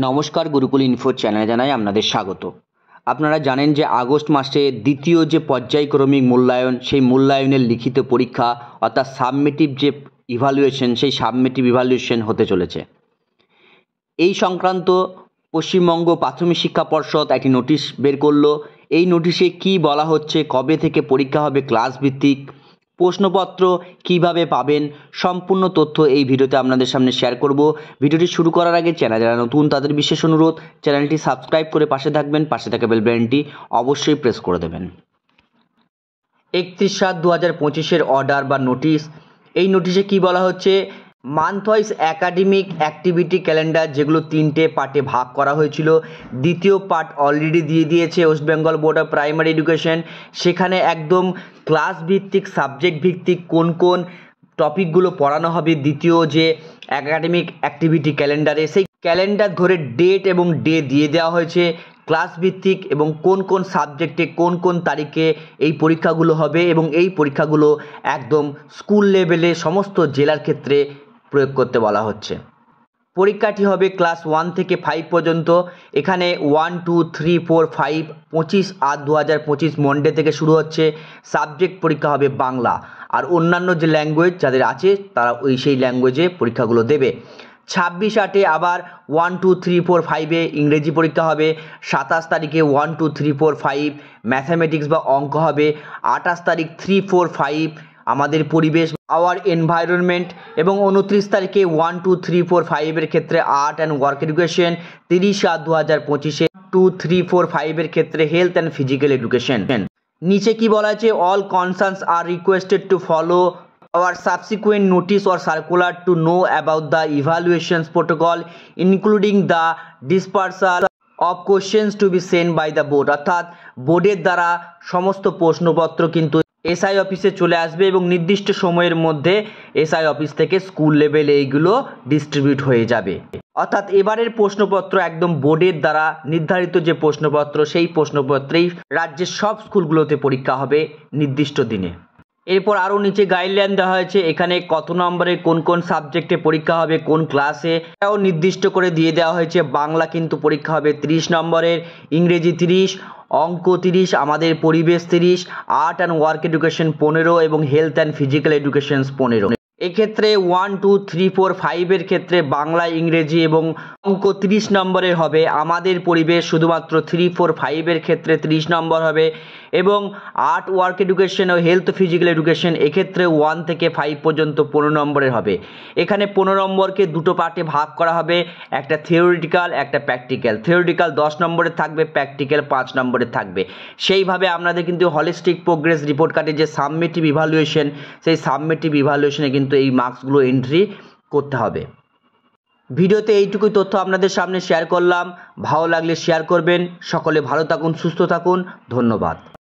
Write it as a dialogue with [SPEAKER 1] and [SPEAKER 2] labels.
[SPEAKER 1] নমস্কার, গুরুকুল ইনফো চ্যানেলে জানাই আপনাদের স্বাগত। আপনারা জানেন যে আগস্ট মাসে দ্বিতীয় যে পর্যায়ক্রমিক মূল্যায়ন, সেই মূল্যায়নের লিখিত পরীক্ষা অর্থাৎ সাবমিটিভ যে ইভ্যালুয়েশন, সেই সাবমিটিভ ইভ্যালুয়েশন হতে চলেছে। এই সংক্রান্ত পশ্চিমবঙ্গ প্রাথমিক শিক্ষা পর্ষদ একটি নোটিশ বের করলো। এই নোটিশে কি বলা হচ্ছে, কবে থেকে পরীক্ষা হবে, ক্লাস ভিত্তিক, প্রশ্নপত্র কিভাবে পাবেন, সম্পূর্ণ তথ্য এই ভিডিওতে আপনাদের সামনে শেয়ার করব। ভিডিওটি শুরু করার আগে চ্যানেল যারা নতুন তাদের বিশেষ অনুরোধ, চ্যানেলটি সাবস্ক্রাইব করে পাশে থাকবেন, পাশে থাকা বেল বাটনটি অবশ্যই প্রেস করে দেবেন। 31/7/2025 অর্ডার বা নোটিশ। এই নোটিশে কি বলা হচ্ছে, month wise academic activity calendar, যেগুলো 3টে পার্টে ভাগ করা হয়েছিল, দ্বিতীয় পার্ট অলরেডি দিয়ে দিয়েছে West Bengal board of primary education. সেখানে একদম ক্লাস ভিত্তিক, সাবজেক্ট ভিত্তিক কোন কোন টপিকগুলো পড়ানো হবে দ্বিতীয় যে একাডেমিক অ্যাক্টিভিটি ক্যালেন্ডারে, সেই ক্যালেন্ডার ধরে ডেট এবং ডে দিয়ে দেওয়া হয়েছে ক্লাস ভিত্তিক, এবং কোন কোন সাবজেক্টে কোন কোন তারিখে এই পরীক্ষাগুলো হবে, এবং এই পরীক্ষাগুলো একদম স্কুল লেভেলে সমস্ত জেলার ক্ষেত্রে প্রয়োগ করতে বলা হচ্ছে। পরীক্ষাটি হবে ক্লাস 1 থেকে 5 পর্যন্ত। এখানে 1, 2, 3, 4, 5 25/8/2025 মন্ডে থেকে শুরু হচ্ছে। সাবজেক্ট পরীক্ষা হবে বাংলা, আর অন্যান্য যে ল্যাঙ্গুয়েজ যাদের আছে তারা সেই ল্যাঙ্গুয়েজে পরীক্ষাগুলো দেবে। 26/8 আবার 1, 2, 3, 4, 5-এ ইংরেজি পরীক্ষা হবে। 27 তারিখে 1, 2, 3, 4, 5 ম্যাথামেটিক্স বা অঙ্ক হবে। 28 তারিখ 3, 4, 5 আমাদের পরিবেশ, আওয়ার এনভায়রনমেন্ট, এবং 29 তারিখে 1, 2, 3, 4, 5-এর ক্ষেত্রে আর্ট অ্যান্ড ওয়ার্ক এডুকেশন। 30/7/2025 2, 3, 4, 5-এর ক্ষেত্রে হেলথ অ্যান্ড ফিজিক্যাল এডুকেশন। নিচে কি বলা আছে, all concerns are requested to follow our subsequent notice or circular to know about the evaluations protocol, including the dispersal of questions to be sent by the board। অর্থাৎ বোর্ডের দ্বারা সমস্ত প্রশ্নপত্র কিন্তু এসআই অফিসে চলে আসবে, এবং নির্দিষ্ট সময়ের মধ্যে এসআই অফিস থেকে স্কুল লেভেলে এইগুলো ডিস্ট্রিবিউট হয়ে যাবে। অর্থাৎ এবারের প্রশ্নপত্র একদম বোর্ডের দ্বারা নির্ধারিত যে প্রশ্নপত্র, সেই প্রশ্নপত্রেই রাজ্যের সব স্কুলগুলোতে পরীক্ষা হবে নির্দিষ্ট দিনে। এরপর আরও নিচে গাইডলাইন দেওয়া হয়েছে, এখানে কত নম্বরে কোন কোন সাবজেক্টে পরীক্ষা হবে, কোন ক্লাসে, এটাও নির্দিষ্ট করে দিয়ে দেওয়া হয়েছে। বাংলা কিন্তু পরীক্ষা হবে 30 নম্বরের, ইংরেজি 30, অঙ্ক 30, আমাদের পরিবেশ 30, আর্ট অ্যান্ড ওয়ার্ক এডুকেশন 15, এবং হেলথ অ্যান্ড ফিজিক্যাল এডুকেশন 15। এক্ষেত্রে 1, 2, 3, 4, 5-এর ক্ষেত্রে বাংলা, ইংরেজি এবং অঙ্ক 30 নম্বরের হবে। আমাদের পরিবেশ শুধুমাত্র 3, 4, 5-এর ক্ষেত্রে 30 নম্বর হবে, এবং আর্ট ওয়ার্ক এডুকেশন ও হেলথ ফিজিক্যাল এডুকেশন এক্ষেত্রে 1 থেকে 5 পর্যন্ত 15 নম্বরের হবে। এখানে 15 নম্বরকে দুটো পার্টে ভাগ করা হবে, একটা থিওরিটিক্যাল, একটা প্র্যাকটিক্যাল। থিওরিটিক্যাল 10 নম্বরের থাকবে, প্র্যাকটিক্যাল 5 নম্বরের থাকবে। সেইভাবে আপনাদের কিন্তু হলিস্টিক প্রোগ্রেস রিপোর্ট কার্ডে যে সাবমিটিভ ইভ্যালুয়েশন, সেই সাবমিটিভ ইভ্যালুয়েশনে কিন্তু এই মার্কসগুলো এন্ট্রি করতে হবে। ভিডিওতে এইটুকুই তথ্য আপনাদের সামনে শেয়ার করলাম। ভালো লাগলে শেয়ার করবেন। সকলে ভালো থাকুন, সুস্থ থাকুন, ধন্যবাদ।